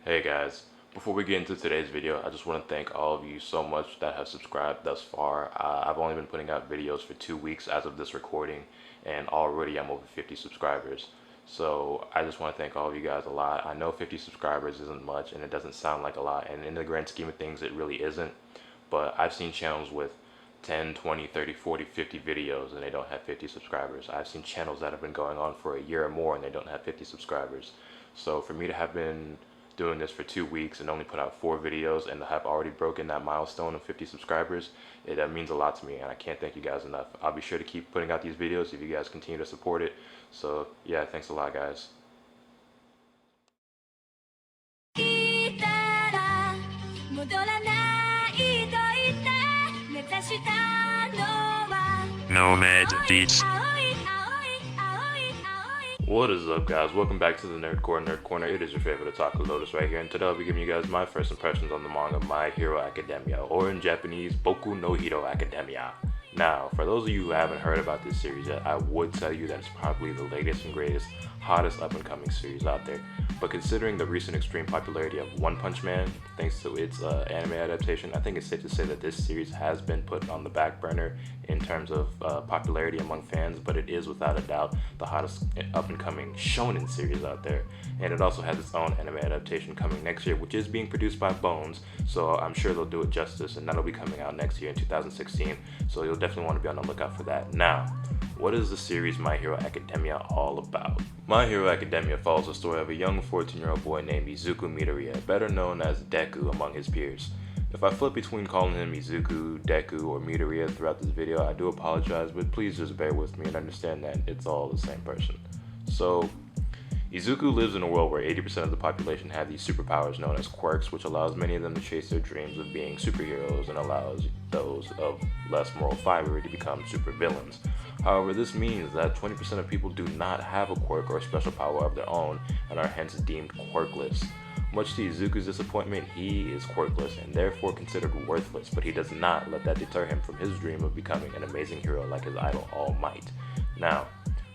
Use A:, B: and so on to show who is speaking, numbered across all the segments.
A: Hey guys, before we get into today's video, I just want to thank all of you so much that have subscribed thus far. I've only been putting out videos for 2 weeks as of this recording, and already I'm over 50 subscribers. So I just want to thank all of you guys a lot. I know 50 subscribers isn't much, and it doesn't sound like a lot, and in the grand scheme of things, it really isn't. But I've seen channels with 10, 20, 30, 40, 50 videos, and they don't have 50 subscribers. I've seen channels that have been going on for a year or more, and they don't have 50 subscribers. So for me to have been doing this for 2 weeks and only put out 4 videos and have already broken that milestone of 50 subscribers, it means a lot to me, and I can't thank you guys enough. I'll be sure to keep putting out these videos if you guys continue to support it. So yeah, thanks a lot, guys.
B: Nomad Beats.
A: What is up, guys? Welcome back to the Nerd Corner. It is your favorite Otaku Lotus right here, and today I'll be giving you guys my first impressions on the manga My Hero Academia, or in Japanese, Boku no Hero Academia. Now, for those of you who haven't heard about this series yet, I would tell you that it's probably the latest and greatest, hottest up-and-coming series out there. But considering the recent extreme popularity of One Punch Man, thanks to its anime adaptation, I think it's safe to say that this series has been put on the back burner in terms of popularity among fans, but it is without a doubt the hottest up-and-coming shonen series out there. And it also has its own anime adaptation coming next year, which is being produced by Bones, so I'm sure they'll do it justice, and that'll be coming out next year in 2016, so you'll definitely want to be on the lookout for that. Now, what is the series My Hero Academia all about? My Hero Academia follows the story of a young 14-year-old boy named Izuku Midoriya, better known as Deku among his peers. If I flip between calling him Izuku, Deku, or Midoriya throughout this video, I do apologize, but please just bear with me and understand that it's all the same person. So, Izuku lives in a world where 80% of the population have these superpowers known as quirks, which allows many of them to chase their dreams of being superheroes and allows those of less moral fiber to become supervillains. However, this means that 20% of people do not have a quirk or a special power of their own and are hence deemed quirkless. Much to Izuku's disappointment, he is quirkless and therefore considered worthless, but he does not let that deter him from his dream of becoming an amazing hero like his idol All Might. Now,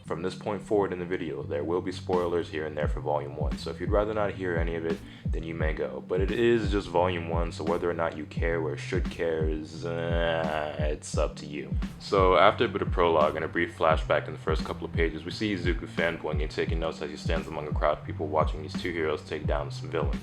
A: from this point forward in the video, there will be spoilers here and there for Volume 1, so if you'd rather not hear any of it, then you may go. But it is just Volume 1, so whether or not you care or should care is, it's up to you. So after a bit of prologue and a brief flashback in the first couple of pages, we see Izuku fanboying and taking notes as he stands among a crowd of people watching these two heroes take down some villain.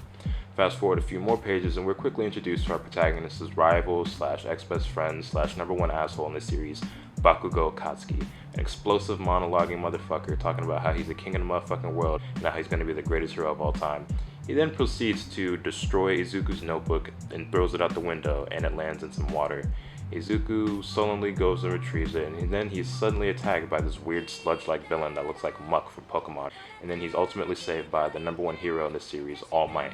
A: Fast forward a few more pages and we're quickly introduced to our protagonist's rival slash ex-best friend slash #1 asshole in the series, Bakugo Katsuki, an explosive monologuing motherfucker talking about how he's the king of the motherfucking world and how he's going to be the greatest hero of all time. He then proceeds to destroy Izuku's notebook and throws it out the window, and it lands in some water. Izuku sullenly goes and retrieves it, and then he's suddenly attacked by this weird sludge-like villain that looks like Muck from Pokemon, and then he's ultimately saved by the #1 hero in the series, All Might.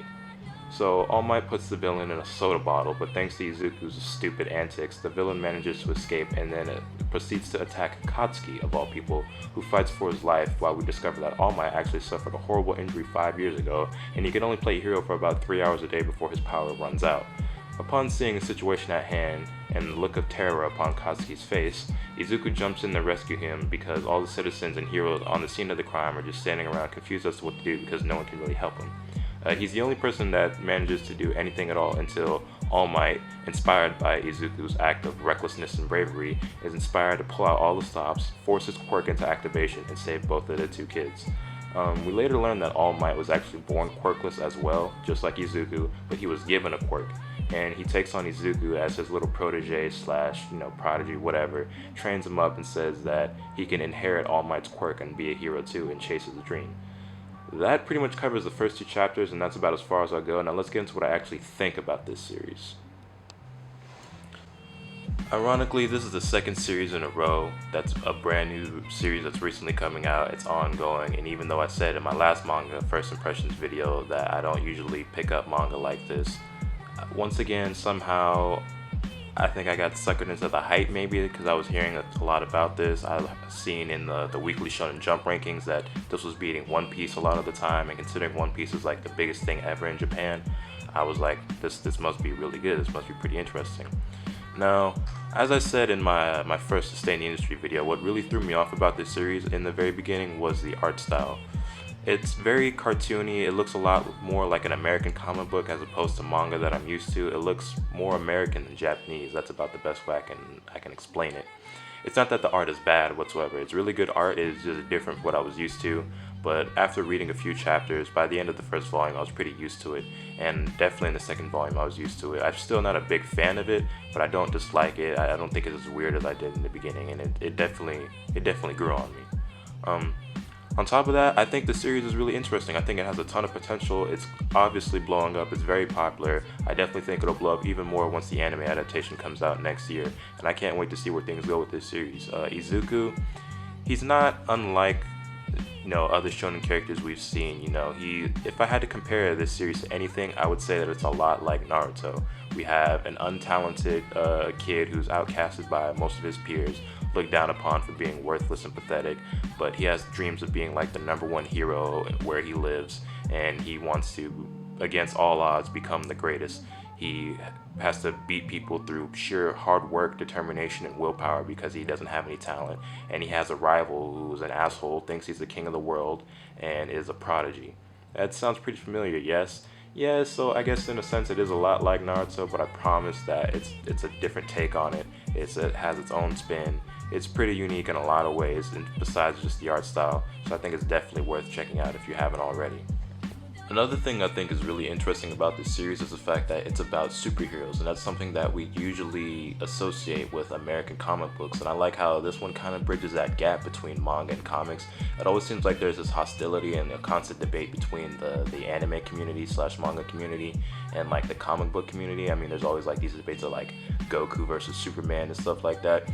A: So All Might puts the villain in a soda bottle, but thanks to Izuku's stupid antics, the villain manages to escape and then proceeds to attack Katsuki, of all people, who fights for his life while we discover that All Might actually suffered a horrible injury 5 years ago, and he can only play hero for about 3 hours a day before his power runs out. Upon seeing the situation at hand and the look of terror upon Katsuki's face, Izuku jumps in to rescue him because all the citizens and heroes on the scene of the crime are just standing around confused as to what to do because no one can really help him. He's the only person that manages to do anything at all until All Might, inspired by Izuku's act of recklessness and bravery, is inspired to pull out all the stops, force his quirk into activation, and save both of the two kids. We later learned that All Might was actually born quirkless as well, just like Izuku, but he was given a quirk. And he takes on Izuku as his little protege slash, prodigy, whatever, trains him up and says that he can inherit All Might's quirk and be a hero too and chase his dream. That pretty much covers the first 2 chapters, and that's about as far as I'll go. Now let's get into what I actually think about this series. Ironically, this is the second series in a row that's a brand new series that's recently coming out. It's ongoing, and even though I said in my last manga first impressions video that I don't usually pick up manga like this, once again, somehow, I think I got suckered into the hype maybe because I was hearing a lot about this. I've seen in the weekly Shonen Jump rankings that this was beating One Piece a lot of the time, and considering One Piece is like the biggest thing ever in Japan, I was like, this must be really good, this must be pretty interesting. Now, as I said in my first Stay in the Industry video, what really threw me off about this series in the very beginning was the art style. It's very cartoony. It looks a lot more like an American comic book as opposed to manga that I'm used to. It looks more American than Japanese. That's about the best way I can explain it. It's not that the art is bad whatsoever. It's really good art. It's just different from what I was used to. But after reading a few chapters, by the end of the first volume, I was pretty used to it. And definitely in the second volume, I was used to it. I'm still not a big fan of it, but I don't dislike it. I don't think it's as weird as I did in the beginning, and it definitely grew on me. On top of that, I think the series is really interesting. I think it has a ton of potential. It's obviously blowing up. It's very popular. I definitely think it'll blow up even more once the anime adaptation comes out next year. And I can't wait to see where things go with this series. Izuku, he's not unlike other shonen characters we've seen. If I had to compare this series to anything, I would say that it's a lot like Naruto. We have an untalented kid who's outcasted by most of his peers, looked down upon for being worthless and pathetic, but he has dreams of being like the #1 hero where he lives, and he wants to, against all odds, become the greatest. He has to beat people through sheer hard work, determination, and willpower because he doesn't have any talent. And he has a rival who's an asshole, thinks he's the king of the world, and is a prodigy. That sounds pretty familiar, yes? Yeah, so I guess in a sense it is a lot like Naruto, but I promise that it's a different take on it. It has its own spin. It's pretty unique in a lot of ways, and besides just the art style. So I think it's definitely worth checking out if you haven't already. Another thing I think is really interesting about this series is the fact that it's about superheroes, and that's something that we usually associate with American comic books, and I like how this one kind of bridges that gap between manga and comics. It always seems like there's this hostility and a constant debate between the anime community / manga community and like the comic book community. I mean, there's always like these debates of like Goku versus Superman and stuff like that.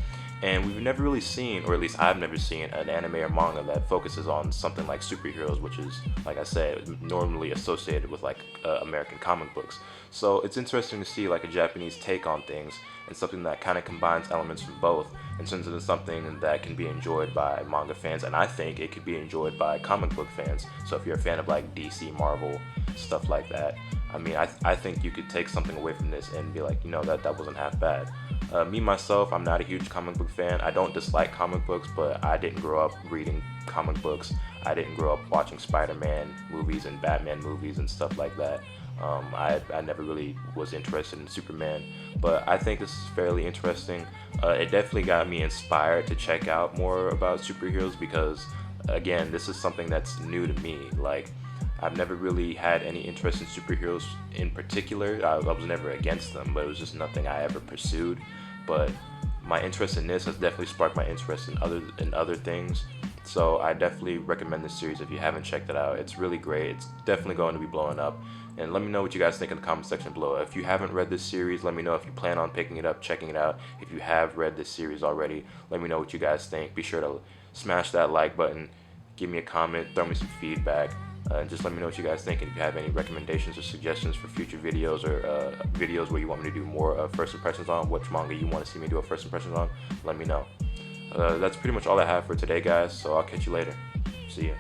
A: And we've never really seen, or at least I've never seen, an anime or manga that focuses on something like superheroes, which is, like I said, normally associated with like American comic books. So it's interesting to see like a Japanese take on things, and something that kind of combines elements from both and turns into something that can be enjoyed by manga fans, and I think it could be enjoyed by comic book fans. So if you're a fan of like DC, Marvel, stuff like that, I mean, I think you could take something away from this and be like, that wasn't half bad. Me, myself, I'm not a huge comic book fan. I don't dislike comic books, but I didn't grow up reading comic books. I didn't grow up watching Spider-Man movies and Batman movies and stuff like that. I never really was interested in Superman, but I think this is fairly interesting. It definitely got me inspired to check out more about superheroes because, again, this is something that's new to me. Like, I've never really had any interest in superheroes in particular. I was never against them, but it was just nothing I ever pursued. But my interest in this has definitely sparked my interest in other things. So I definitely recommend this series if you haven't checked it out. It's really great. It's definitely going to be blowing up. And let me know what you guys think in the comment section below. If you haven't read this series, let me know if you plan on picking it up, checking it out. If you have read this series already, let me know what you guys think. Be sure to smash that like button, give me a comment, throw me some feedback. And just let me know what you guys think, and if you have any recommendations or suggestions for future videos or videos where you want me to do more first impressions on, which manga you want to see me do a first impressions on, let me know. That's pretty much all I have for today, guys, so I'll catch you later. See ya.